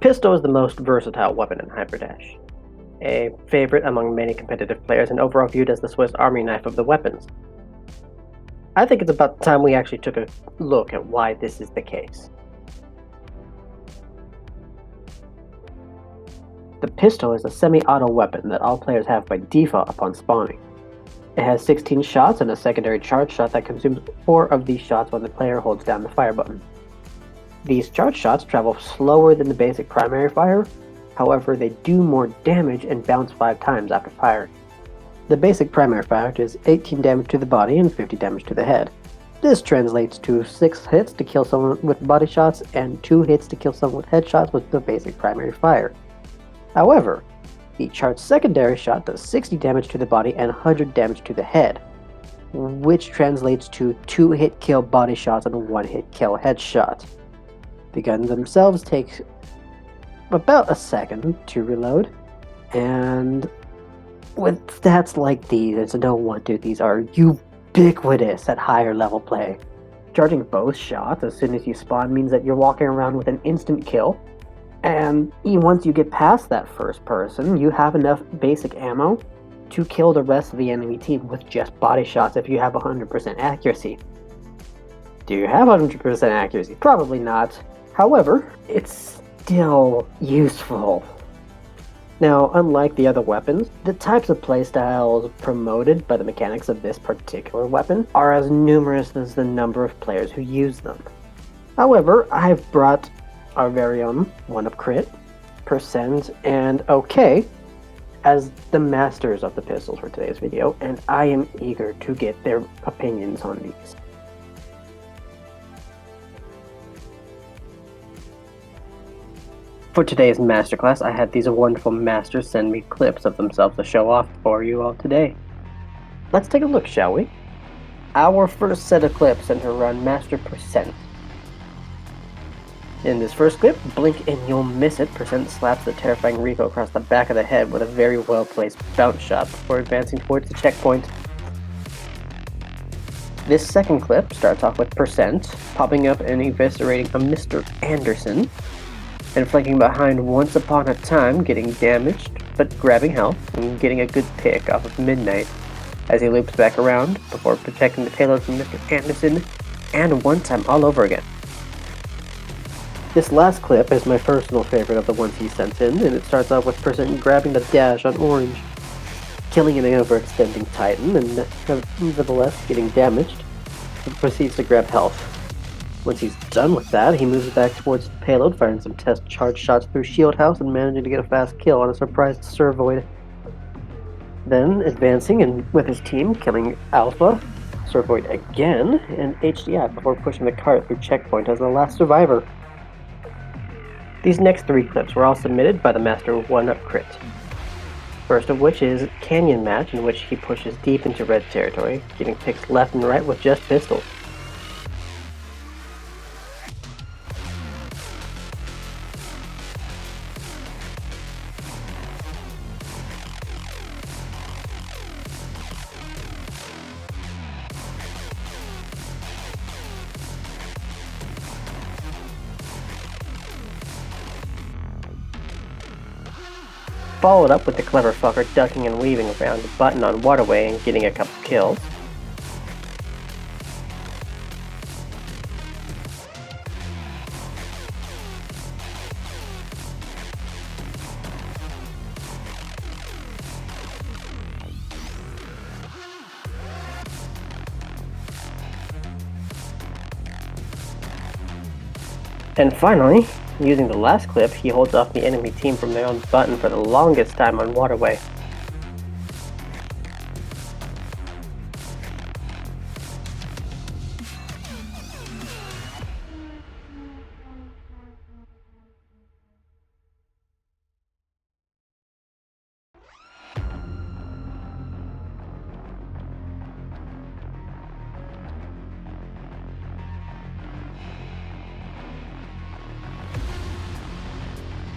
pistol is the most versatile weapon in Hyperdash, a favorite among many competitive players and overall viewed as the Swiss Army knife of the weapons. I think it's about time we actually took a look at why this is the case. The pistol is a semi-auto weapon that all players have by default upon spawning. It has 16 shots and a secondary charge shot that consumes 4 of these shots when the player holds down the fire button. These charge shots travel slower than the basic primary fire, however they do more damage and bounce 5 times after firing. The basic primary fire does 18 damage to the body and 50 damage to the head. This translates to 6 hits to kill someone with body shots and 2 hits to kill someone with headshots with the basic primary fire. However, the charged secondary shot does 60 damage to the body and 100 damage to the head, which translates to 2 hit kill body shots and 1 hit kill headshot. The guns themselves take about a second to reload, and with stats like these, it's no wonder these are ubiquitous at higher level play. Charging both shots as soon as you spawn means that you're walking around with an instant kill, and once you get past that first person, you have enough basic ammo to kill the rest of the enemy team with just body shots if you have 100% accuracy. Do you have 100% accuracy? Probably not. However, it's still useful. Now, unlike the other weapons, the types of playstyles promoted by the mechanics of this particular weapon are as numerous as the number of players who use them. However, I've brought our very own 1upcrit, %, and OK as the masters of the pistols for today's video, and I am eager to get their opinions on these. For today's masterclass, I had these wonderful masters send me clips of themselves to show off for you all today. Let's take a look, shall we? Our first set of clips center around Master %. In this first clip, blink and you'll miss it, % slaps the terrifying Rico across the back of the head with a very well-placed bounce shot before advancing towards the checkpoint. This second clip starts off with % popping up and eviscerating a Mr. Anderson, and flanking behind Once Upon a Time, getting damaged, but grabbing health, and getting a good pick off of Midnight as he loops back around before protecting the payload from Mr. Anderson, and One Time all over again. This last clip is my personal favorite of the ones he sent in, and it starts off with % grabbing the dash on Orange, killing an overextending Titan, and nevertheless getting damaged, and proceeds to grab health. Once he's done with that, he moves back towards the payload, firing some test charge shots through Shield House and managing to get a fast kill on a surprised Servoid. Then, advancing and with his team, killing Alpha, Servoid again, and HDF before pushing the cart through checkpoint as the last survivor. These next 3 clips were all submitted by the master 1upcrit. First of which is Canyon Match, in which he pushes deep into red territory, getting picks left and right with just pistols. Followed up with the clever fucker ducking and weaving around the button on Waterway and getting a couple kills. And finally, using the last clip, he holds off the enemy team from their own button for the longest time on Waterway.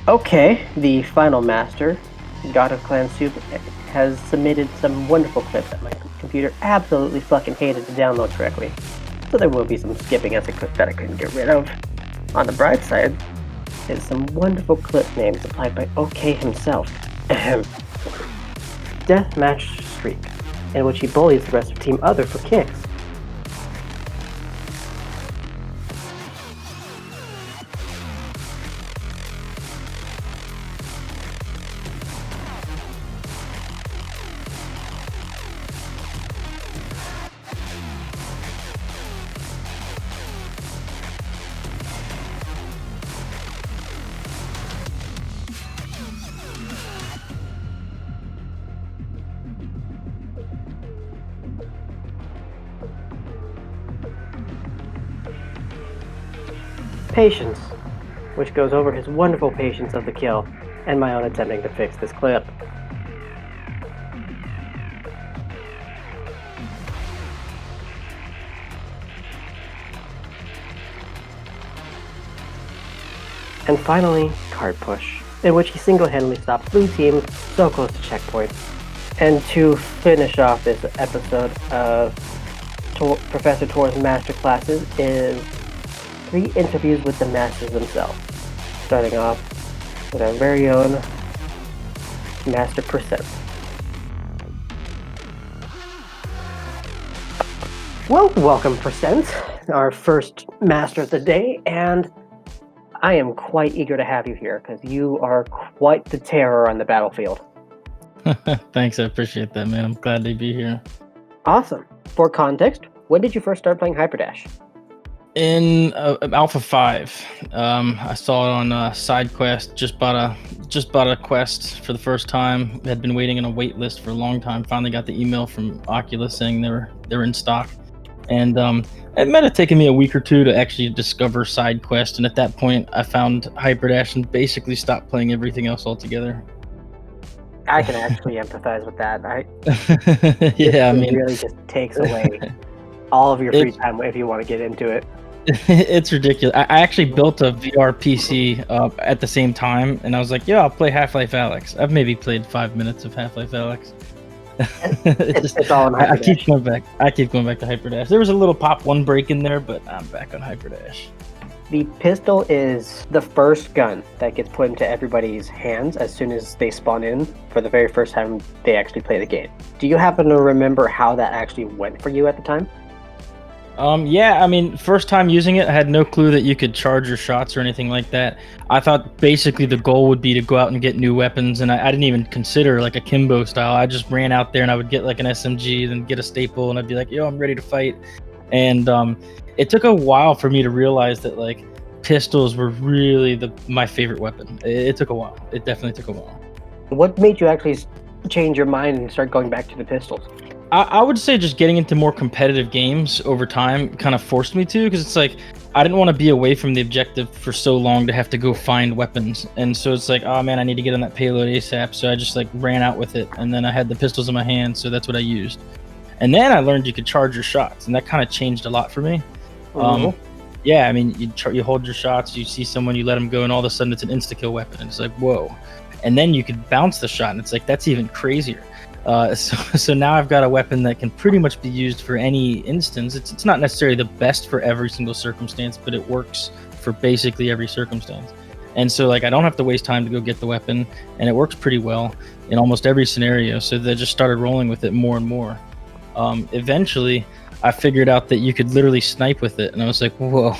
Okay, the final master, God of Clan Soup, has submitted some wonderful clips that my computer absolutely fucking hated to download correctly. So there will be some skipping as a clip that I couldn't get rid of. On the bright side, is some wonderful clip names applied by OK himself. Deathmatch Streak, in which he bullies the rest of Team Other for kicks. Patience, which goes over his wonderful patience of the kill, and my own attempting to fix this clip. And finally, Card Push, in which he single-handedly stopped Blue Team so close to checkpoint. And to finish off this episode of Professor Tor's Masterclasses is 3 interviews with the masters themselves, starting off with our very own Master Percent. Well, welcome Percent, our first master of the day, and I am quite eager to have you here because you are quite the terror on the battlefield. Thanks, I appreciate that, man. I'm glad to be here. Awesome. For context, when did you first start playing Hyperdash? In Alpha 5, I saw it on Side Quest. Just bought a quest for the first time. Had been waiting on a wait list for a long time. Finally got the email from Oculus saying they were in stock, and it might have taken me a week or two to actually discover Side Quest. And at that point, I found Hyperdash and basically stopped playing everything else altogether. I can actually empathize with that. Yeah, I mean, it really just takes away all of your free time if you want to get into it. It's ridiculous. I actually built a VR PC at the same time, and I was like, yeah, I'll play Half-Life Alyx. I've maybe played 5 minutes of Half-Life Alyx. It's all in Hyperdash. I keep going back to Hyperdash. There was a little pop 1 break in there, but I'm back on Hyperdash. The pistol is the first gun that gets put into everybody's hands as soon as they spawn in for the very first time they actually play the game. Do you happen to remember how that actually went for you at the time? Yeah, I mean, first time using it, I had no clue that you could charge your shots or anything like that. I thought basically the goal would be to go out and get new weapons, and I didn't even consider like a Kimbo style. I just ran out there and I would get like an SMG, then get a staple, and I'd be like, yo, I'm ready to fight. And it took a while for me to realize that like pistols were really my favorite weapon. It took a while. It definitely took a while. What made you actually change your mind and start going back to the pistols? I would say just getting into more competitive games over time kind of forced me to, because it's like I didn't want to be away from the objective for so long to have to go find weapons. And so it's like, oh man, I need to get on that payload ASAP. So I just like ran out with it, and then I had the pistols in my hand, so that's what I used. And then I learned you could charge your shots, and that kind of changed a lot for me. Yeah, I mean, you hold your shots, you see someone, you let them go, and all of a sudden it's an insta-kill weapon. And it's like, whoa. And then you could bounce the shot, and it's like, that's even crazier. So now I've got a weapon that can pretty much be used for any instance. It's not necessarily the best for every single circumstance, but it works for basically every circumstance. And so like I don't have to waste time to go get the weapon, and it works pretty well in almost every scenario. So they just started rolling with it more and more. Eventually, I figured out that you could literally snipe with it, and I was like, whoa,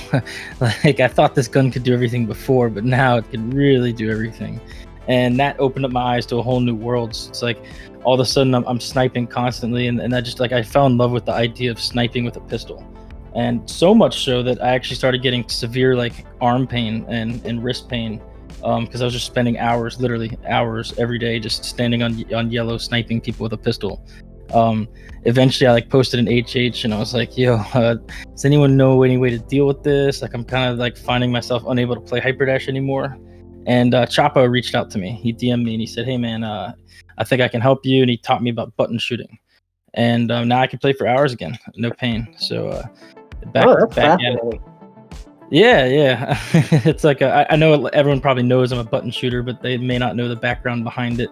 like I thought this gun could do everything before, but now it can really do everything. And that opened up my eyes to a whole new world. So it's like all of a sudden I'm sniping constantly, and I just like I fell in love with the idea of sniping with a pistol. And so much so that I actually started getting severe like arm pain and wrist pain, because I was just spending hours, literally hours every day, just standing on yellow sniping people with a pistol. Eventually I like posted an HH, and I was like, yo, does anyone know any way to deal with this? Like I'm kind of like finding myself unable to play Hyperdash anymore. And Chapo reached out to me. He DM'd me and he said, hey man, I think I can help you. And he taught me about button shooting. And now I can play for hours again, no pain. So back at it. Yeah. It's like I know everyone probably knows I'm a button shooter, but they may not know the background behind it.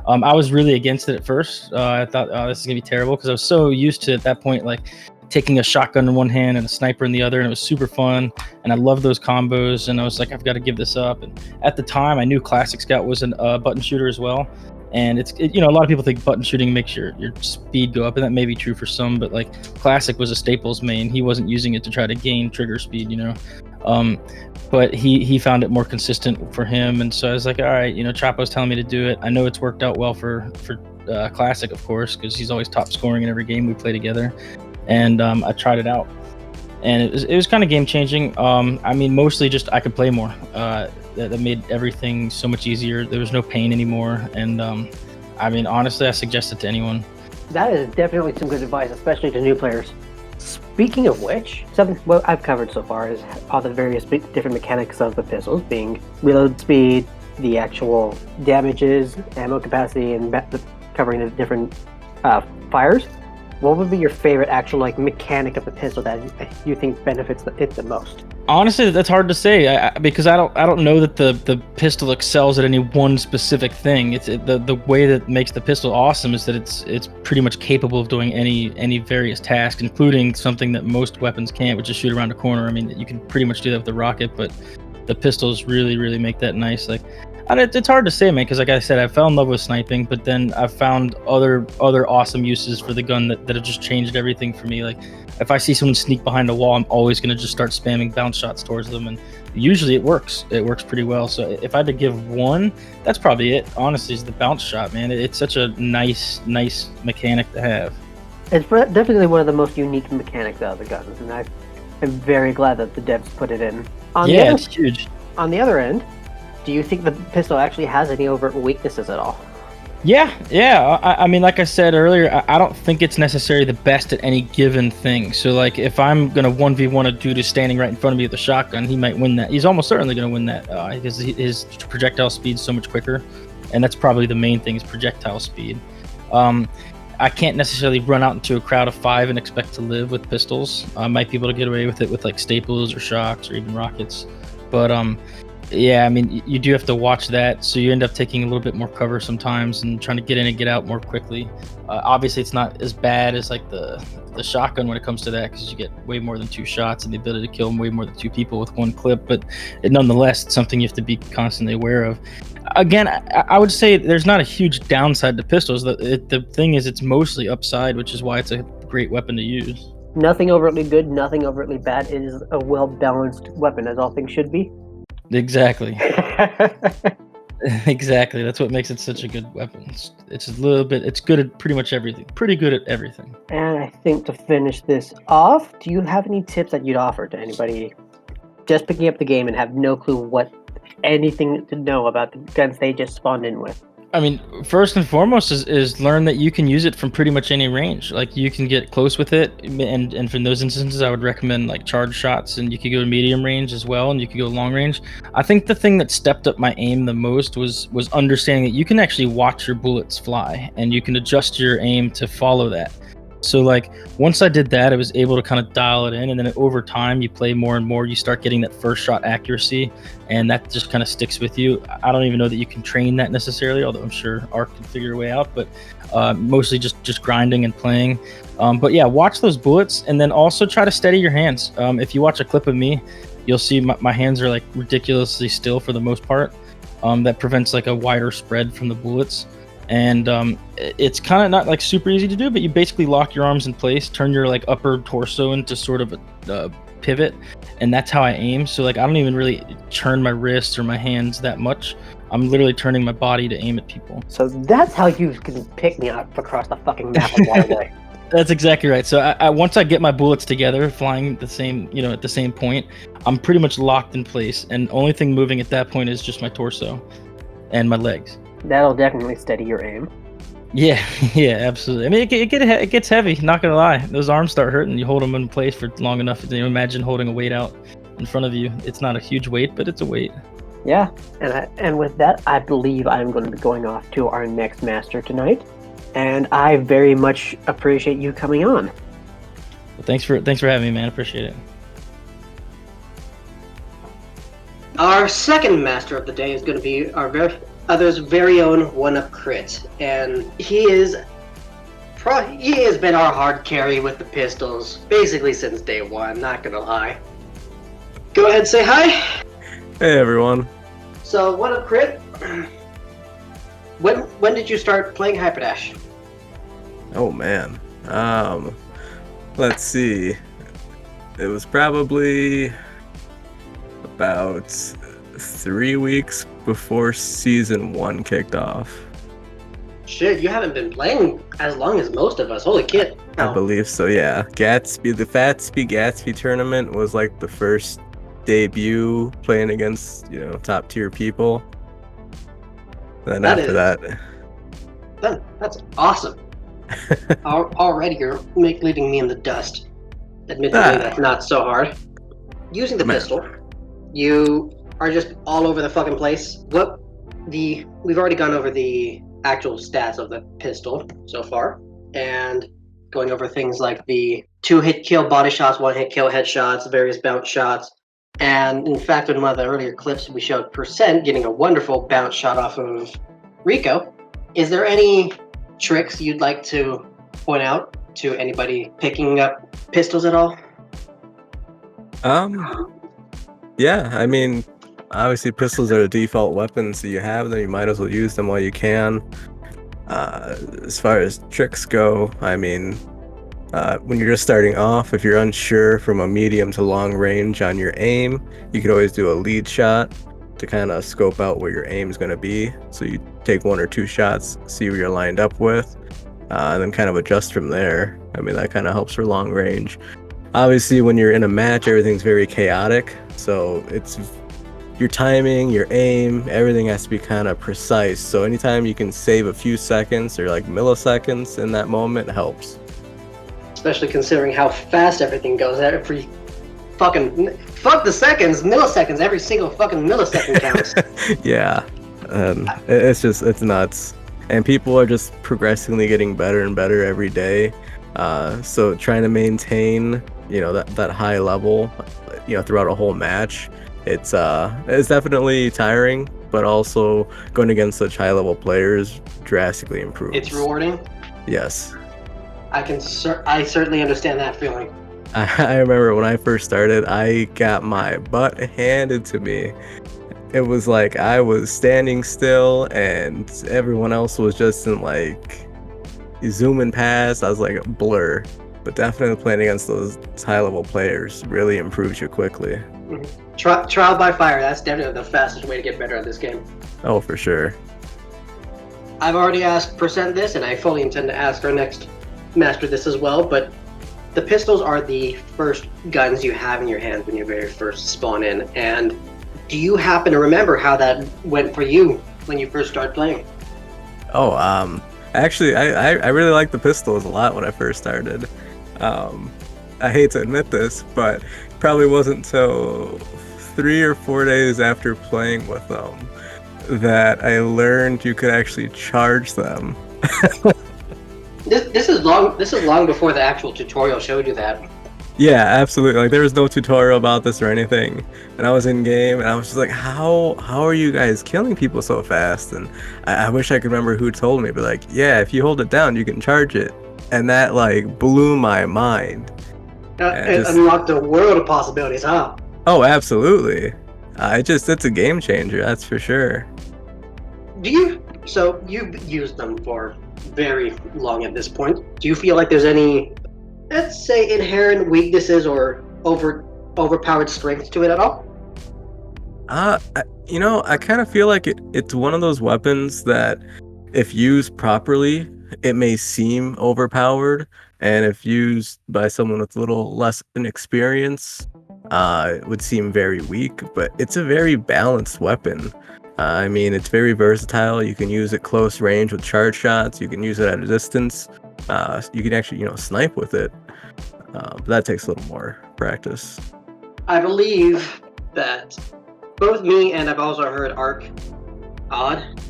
I was really against it at first. I thought, oh, this is gonna be terrible, because I was so used to at that point like taking a shotgun in one hand and a sniper in the other, and it was super fun. And I love those combos, and I was like, I've got to give this up. And at the time, I knew Classic Scout was a button shooter as well. And a lot of people think button shooting makes your speed go up, and that may be true for some, but like Classic was a Staples main. He wasn't using it to try to gain trigger speed, but he found it more consistent for him. And so I was like, all right, Chapo's telling me to do it. I know it's worked out well for Classic, of course, because he's always top scoring in every game we play together. And I tried it out, and it was kind of game changing. Mostly just I could play more. That made everything so much easier. There was no pain anymore. And honestly, I suggest it to anyone. That is definitely some good advice, especially to new players. Speaking of which, what I've covered so far is all the various different mechanics of the pistols, being reload speed, the actual damages, ammo capacity, and covering the different fires. What would be your favorite actual mechanic of the pistol that you think benefits it the most? Honestly, that's hard to say because I don't know that the pistol excels at any one specific thing. It's the way that makes the pistol awesome is that it's pretty much capable of doing any various tasks, including something that most weapons can't, which is shoot around a corner. I mean, you can pretty much do that with the rocket, but the pistols really make that nice. It's hard to say, man, because like I said, I fell in love with sniping, but then I've found other awesome uses for the gun that have just changed everything for me. Like, if I see someone sneak behind a wall, I'm always going to just start spamming bounce shots towards them, and usually it works. It works pretty well. So if I had to give one, that's probably it, honestly, is the bounce shot, man. It's such a nice mechanic to have. It's definitely one of the most unique mechanics out of the guns, and I'm very glad that the devs put it in. It's huge. On the other end, do you think the pistol actually has any overt weaknesses at all? Yeah. Like I said earlier, I don't think it's necessarily the best at any given thing. So, like, if I'm going to 1v1 a dude who's standing right in front of me with a shotgun, he might win that. He's almost certainly going to win that because his projectile speed's so much quicker. And that's probably the main thing is projectile speed. I can't necessarily run out into a crowd of 5 and expect to live with pistols. I might be able to get away with it with, like, Staples or shocks or even rockets. But, you do have to watch that, so you end up taking a little bit more cover sometimes and trying to get in and get out more quickly. Obviously, it's not as bad as like the shotgun when it comes to that, because you get way more than 2 shots and the ability to kill way more than 2 people with 1 clip. But nonetheless, it's something you have to be constantly aware of. Again, I would say there's not a huge downside to pistols. The thing is, it's mostly upside, which is why it's a great weapon to use. Nothing overtly good, nothing overtly bad. It is a well-balanced weapon, as all things should be. Exactly. Exactly. That's what makes it such a good weapon. It's it's good at pretty much everything. Pretty good at everything. And I think to finish this off, do you have any tips that you'd offer to anybody just picking up the game and have no clue anything to know about the guns they just spawned in with? I mean, first and foremost is learn that you can use it from pretty much any range. Like, you can get close with it, and for those instances, I would recommend like charge shots, and you could go to medium range as well, and you could go long range. I think the thing that stepped up my aim the most was understanding that you can actually watch your bullets fly, and you can adjust your aim to follow that. So like once I did that, I was able to kind of dial it in, and then over time you play more and more, you start getting that first shot accuracy, and that just kind of sticks with you. I don't even know that you can train that necessarily, although I'm sure Ark can figure a way out, but mostly just grinding and playing. But yeah, watch those bullets, and then also try to steady your hands. If you watch a clip of me, you'll see my hands are like ridiculously still for the most part. That prevents like a wider spread from the bullets. And it's kind of not like super easy to do, but you basically lock your arms in place, turn your like upper torso into sort of a pivot, and that's how I aim. So like I don't even really turn my wrists or my hands that much. I'm literally turning my body to aim at people. So that's how you can pick me up across the fucking map of Waterway. That's exactly right. So I once I get my bullets together, flying the same, at the same point, I'm pretty much locked in place, and only thing moving at that point is just my torso and my legs. That'll definitely steady your aim. Yeah, absolutely. I mean, it gets heavy, not gonna lie. Those arms start hurting. You hold them in place for long enough. Imagine holding a weight out in front of you. It's not a huge weight, but it's a weight. Yeah, and with that, I believe I'm going to be going off to our next master tonight, and I very much appreciate you coming on. Well, thanks for having me, man. Appreciate it. Our second master of the day is going to be our others' very own 1upcrit, and he is He has been our hard carry with the pistols basically since day one. Not gonna lie. Go ahead, say hi. Hey everyone. So, 1upcrit. When did you start playing Hyperdash? Oh man. Let's see. It was probably about 3 weeks before season 1 kicked off. Shit, you haven't been playing as long as most of us. Holy kid. I believe so, yeah. Gatsby, the Fatsby Gatsby tournament was like the first debut playing against, top tier people. And then after That's awesome. Already you're leaving me in the dust. Admittedly, that's not so hard. Using the pistol, you are just all over the fucking place. We've already gone over the actual stats of the pistol so far, and going over things like the 2-hit kill body shots, 1-hit kill headshots, various bounce shots, and in fact, in one of the earlier clips, we showed Percent getting a wonderful bounce shot off of Rico. Is there any tricks you'd like to point out to anybody picking up pistols at all? Yeah, I mean, obviously pistols are the default weapon, so you have them, you might as well use them while you can. As far as tricks go, I mean, when you're just starting off, if you're unsure from a medium to long range on your aim, you could always do a lead shot to kind of scope out where your aim is going to be. So you take 1 or 2 shots, see where you're lined up with, and then kind of adjust from there. I mean, that kind of helps for long range. Obviously, when you're in a match, everything's very chaotic. So it's your timing, your aim, everything has to be kind of precise. So anytime you can save a few seconds or like milliseconds in that moment helps. Especially considering how fast everything goes. Every fucking fuck the seconds, milliseconds. Every single fucking millisecond counts. Yeah, it's nuts, and people are just progressively getting better and better every day. So trying to maintain, that high level, throughout a whole match, it's definitely tiring, but also going against such high level players drastically improves. It's rewarding. Yes. I certainly understand that feeling. I remember when I first started, I got my butt handed to me. It was like I was standing still and everyone else was just in like zooming past. I was like a blur. But definitely playing against those high level players really improves you quickly. Mm-hmm. Trial by fire, that's definitely the fastest way to get better at this game. Oh, for sure. I've already asked Percent this, and I fully intend to ask our next master this as well, but the pistols are the first guns you have in your hands when you very first spawn in, and do you happen to remember how that went for you when you first started playing? Oh, actually, I really liked the pistols a lot when I first started. I hate to admit this, but probably wasn't until 3 or 4 days after playing with them that I learned you could actually charge them. This is long before the actual tutorial showed you that. Yeah, absolutely. Like there was no tutorial about this or anything, and I was in game, and I was just like, "How are you guys killing people so fast?" And I wish I could remember who told me, but like, yeah, if you hold it down, you can charge it, and that like blew my mind. It unlocked a world of possibilities, huh? Oh, absolutely. It's a game changer, that's for sure. So you've used them for very long at this point. Do you feel like there's any, let's say, inherent weaknesses or overpowered strengths to it at all? I kind of feel like it's one of those weapons that if used properly, it may seem overpowered, and if used by someone with a little less inexperience, it would seem very weak, but it's a very balanced weapon. I mean, it's very versatile. You can use it close range with charge shots. You can use it at a distance. You can actually, snipe with it. But that takes a little more practice. I believe that both me and I've also heard Odd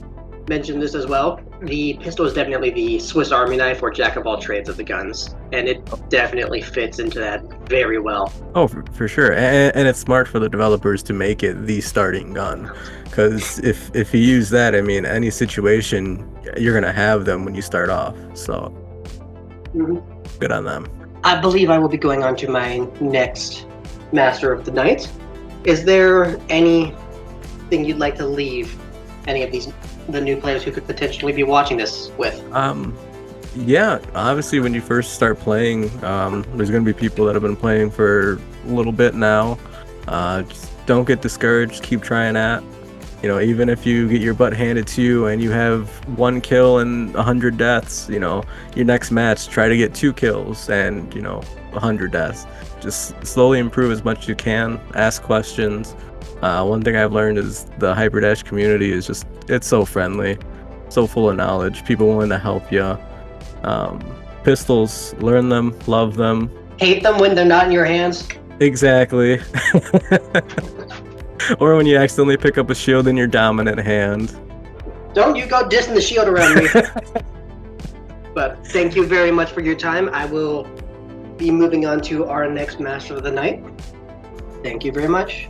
mention this as well. The pistol is definitely the Swiss Army knife or jack of all trades of the guns, and it definitely fits into that very well. Oh, for sure, and it's smart for the developers to make it the starting gun, because if you use that, I mean, any situation you're gonna have them when you start off. So Good on them. I believe I will be going on to my next Master of the Night. Is there anything you'd like to leave any of the new players who could potentially be watching this with? Yeah, obviously when you first start playing, there's going to be people that have been playing for a little bit now. Just don't get discouraged, keep trying at. Even if you get your butt handed to you and you have 1 kill and 100 deaths, your next match, try to get 2 kills and, 100 deaths. Just slowly improve as much as you can, ask questions. One thing I've learned is the Hyperdash community is it's so friendly, so full of knowledge, people willing to help you. Pistols, learn them, love them. Hate them when they're not in your hands? Exactly. Or when you accidentally pick up a shield in your dominant hand. Don't you go dissing the shield around me. But thank you very much for your time. I will be moving on to our next Master of the Night. Thank you very much.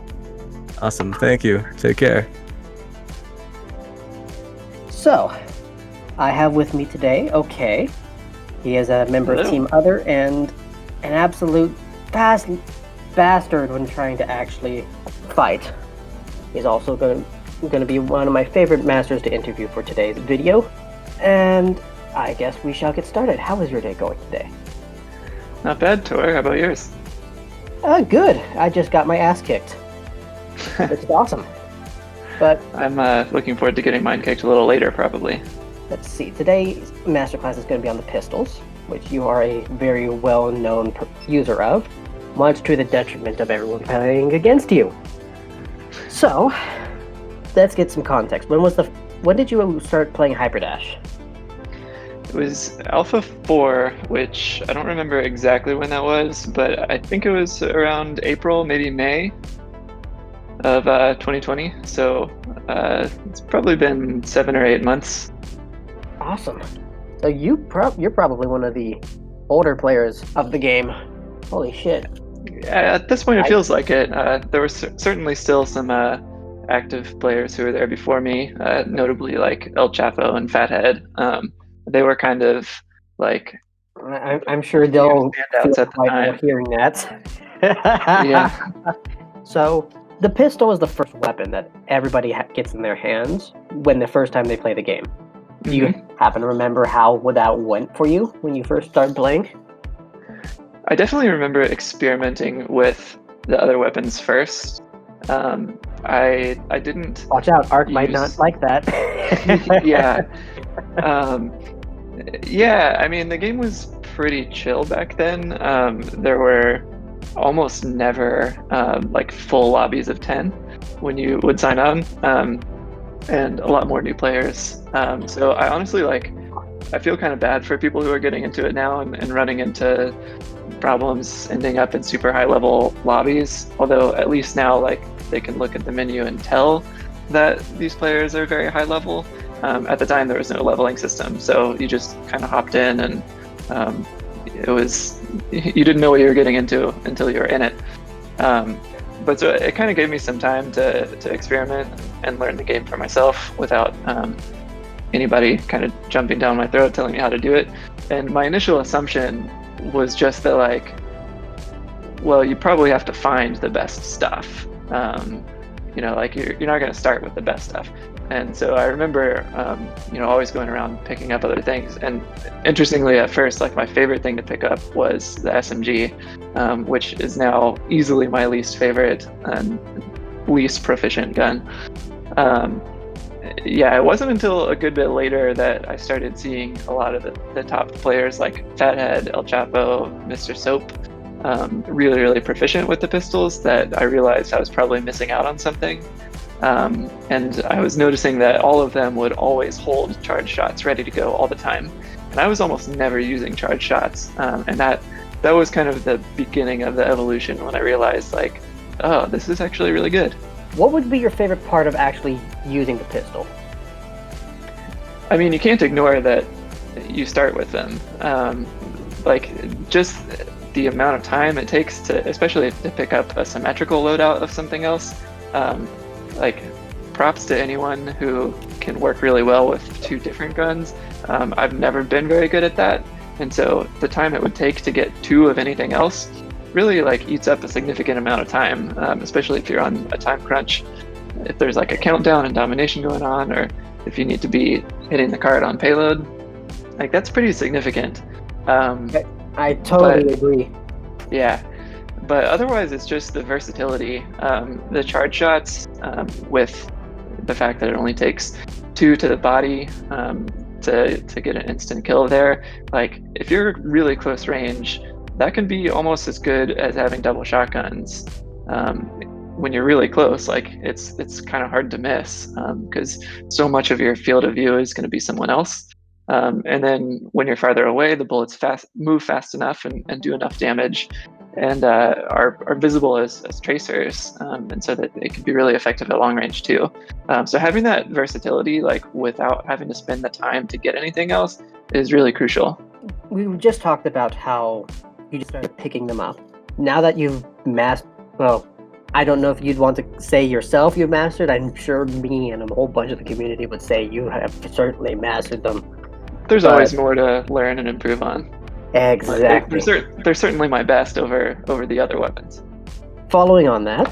Awesome. Thank you. Take care. So, I have with me today, Okay. He is a member of Team Other and an absolute bastard when trying to actually fight. He's also going to be one of my favorite masters to interview for today's video. And I guess we shall get started. How is your day going today? Not bad, Tor. How about yours? Good. I just got my ass kicked. It's awesome. But I'm looking forward to getting mine kicked a little later, probably. let's see. Today's masterclass is going to be on the pistols, which you are a very well-known user of, much to the detriment of everyone playing against you. So, let's get some context. When did you start playing Hyperdash? It was Alpha 4, which I don't remember exactly when that was, but I think it was around April, maybe May of 2020. So it's probably been 7 or 8 months. Awesome. So you're probably one of the older players of the game. Holy shit. At this point, it feels like it. There were certainly still some active players who were there before me, notably like El Chapo and Fathead. They were kind of like... I'm sure they'll feel at the quite time. well hearing that. Yeah. So the pistol is the first weapon that everybody gets in their hands when the first time they play the game. Do you happen to remember how that went for you when you first started playing? I definitely remember experimenting with the other weapons first. I didn't... Watch out, Ark might not like that. Yeah. Yeah, I mean, the game was pretty chill back then. There were almost never like full lobbies of 10 when you would sign on, and a lot more new players. So I honestly I feel kind of bad for people who are getting into it now and running into problems ending up in super high level lobbies. Although at least now they can look at the menu and tell that these players are very high level. At the time there was no leveling system, so you just kind of hopped in and you didn't know what you were getting into until you were in it. But so it kind of gave me some time to experiment and learn the game for myself without anybody kind of jumping down my throat telling me how to do it. And my initial assumption was just that well, you probably have to find the best stuff. You're not going to start with the best stuff. And so I remember, always going around picking up other things. And interestingly, at first, my favorite thing to pick up was the SMG, which is now easily my least favorite and least proficient gun. It wasn't until a good bit later that I started seeing a lot of the top players like Fathead, El Chapo, Mr. Soap, really, really proficient with the pistols that I realized I was probably missing out on something. And I was noticing that all of them would always hold charge shots ready to go all the time. And I was almost never using charge shots. And that was kind of the beginning of the evolution when I realized oh, this is actually really good. What would be your favorite part of actually using the pistol? I mean, you can't ignore that you start with them. Just the amount of time it takes especially to pick up a symmetrical loadout of something else. Props to anyone who can work really well with two different guns. I've never been very good at that. And so the time it would take to get 2 of anything else really like eats up a significant amount of time, especially if you're on a time crunch. If there's like a countdown and domination going on, or if you need to be hitting the card on payload, like that's pretty significant. I totally but- agree. Yeah, but otherwise it's just the versatility. The charge shots, with the fact that it only takes 2 to the body to get an instant kill there. Like if you're really close range, that can be almost as good as having double shotguns. When you're really close, like it's kind of hard to miss, because so much of your field of view is going to be someone else. And then when you're farther away, the bullets move fast enough and do enough damage, and are visible as tracers, and so that they can be really effective at long range too. So having that versatility, like without having to spend the time to get anything else, is really crucial. We just talked about how you just started picking them up. Now that you've mastered, well, I don't know if you'd want to say yourself you've mastered. I'm sure me and a whole bunch of the community would say you have certainly mastered them. There's always more to learn and improve on. Exactly. They're certainly my best over the other weapons. Following on that,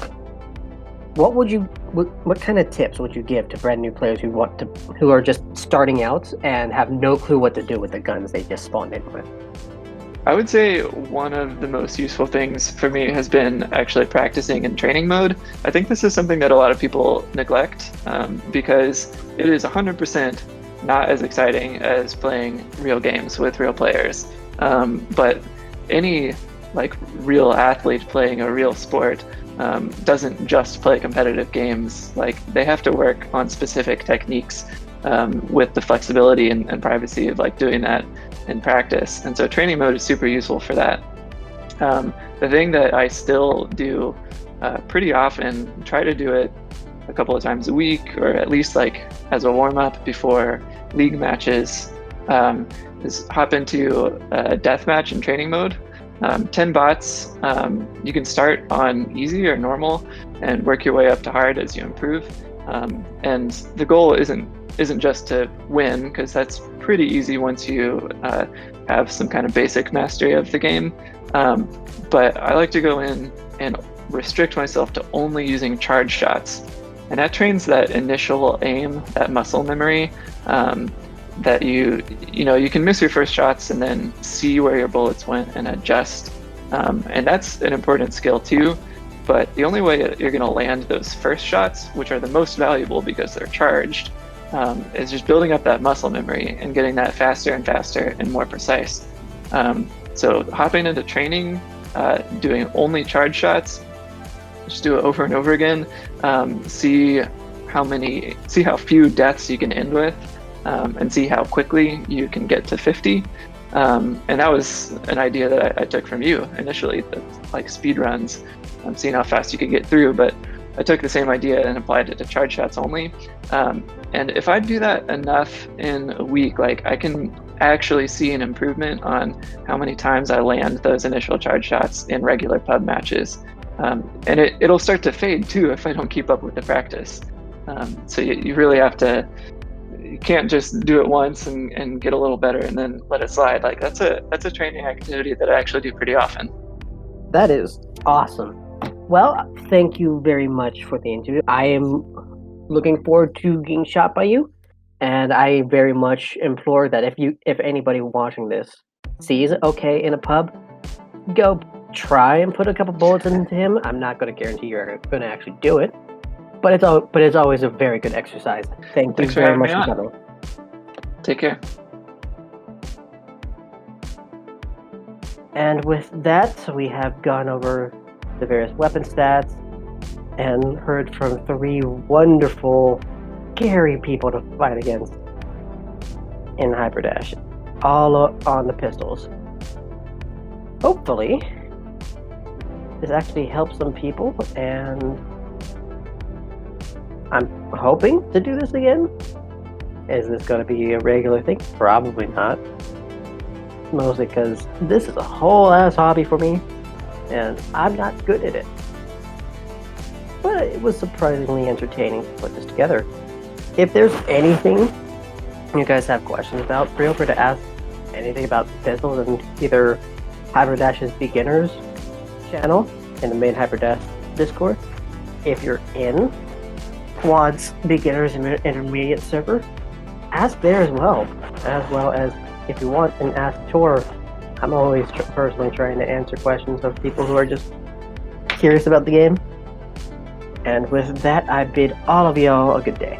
what kind of tips would you give to brand new players who are just starting out and have no clue what to do with the guns they just spawned in with? I would say one of the most useful things for me has been actually practicing in training mode. I think this is something that a lot of people neglect, because it is 100% not as exciting as playing real games with real players. But any like real athlete playing a real sport doesn't just play competitive games. Like they have to work on specific techniques with the flexibility and privacy of like doing that in practice. And so training mode is super useful for that. The thing that I still do pretty often, try to do it a couple of times a week, or at least like as a warm-up before league matches, is hop into a deathmatch in training mode. 10 bots. You can start on easy or normal and work your way up to hard as you improve. And the goal isn't just to win, because that's pretty easy once you have some kind of basic mastery of the game. But I like to go in and restrict myself to only using charge shots. And that trains that initial aim, that muscle memory, that you can miss your first shots and then see where your bullets went and adjust. And that's an important skill too. But the only way that you're going to land those first shots, which are the most valuable because they're charged, is just building up that muscle memory and getting that faster and faster and more precise. So hopping into training, doing only charge shots, just do it over and over again. See how few deaths you can end with, and see how quickly you can get to 50. And that was an idea that I took from you initially, like speed runs, seeing how fast you could get through. But I took the same idea and applied it to charge shots only. And if I do that enough in a week, like I can actually see an improvement on how many times I land those initial charge shots in regular pub matches. And it'll start to fade too if I don't keep up with the practice. So you really have to, you can't just do it once and get a little better and then let it slide. Like that's a training activity that I actually do pretty often. That is awesome. Well, thank you very much for the interview. I am looking forward to getting shot by you, and I very much implore that if anybody watching this sees it okay in a pub, go try and put a couple bullets into him. I'm not going to guarantee you're going to actually do it, but it's always a very good exercise. Thanks you very much for coming. Take care. And with that, we have gone over the various weapon stats and heard from 3 wonderful, scary people to fight against in Hyperdash, all on the pistols. Hopefully, this actually helps some people, and I'm hoping to do this again. Is this going to be a regular thing? Probably not. Mostly because this is a whole ass hobby for me, and I'm not good at it. But it was surprisingly entertaining to put this together. If there's anything you guys have questions about, feel free to ask anything about pistols, and either Hyperdash's beginners channel in the main Hyperdash Discord. If you're in Quad's beginners and intermediate server, ask there as well as if you want an Ask Tor. I'm always personally trying to answer questions of people who are just curious about the game. And with that, I bid all of y'all a good day.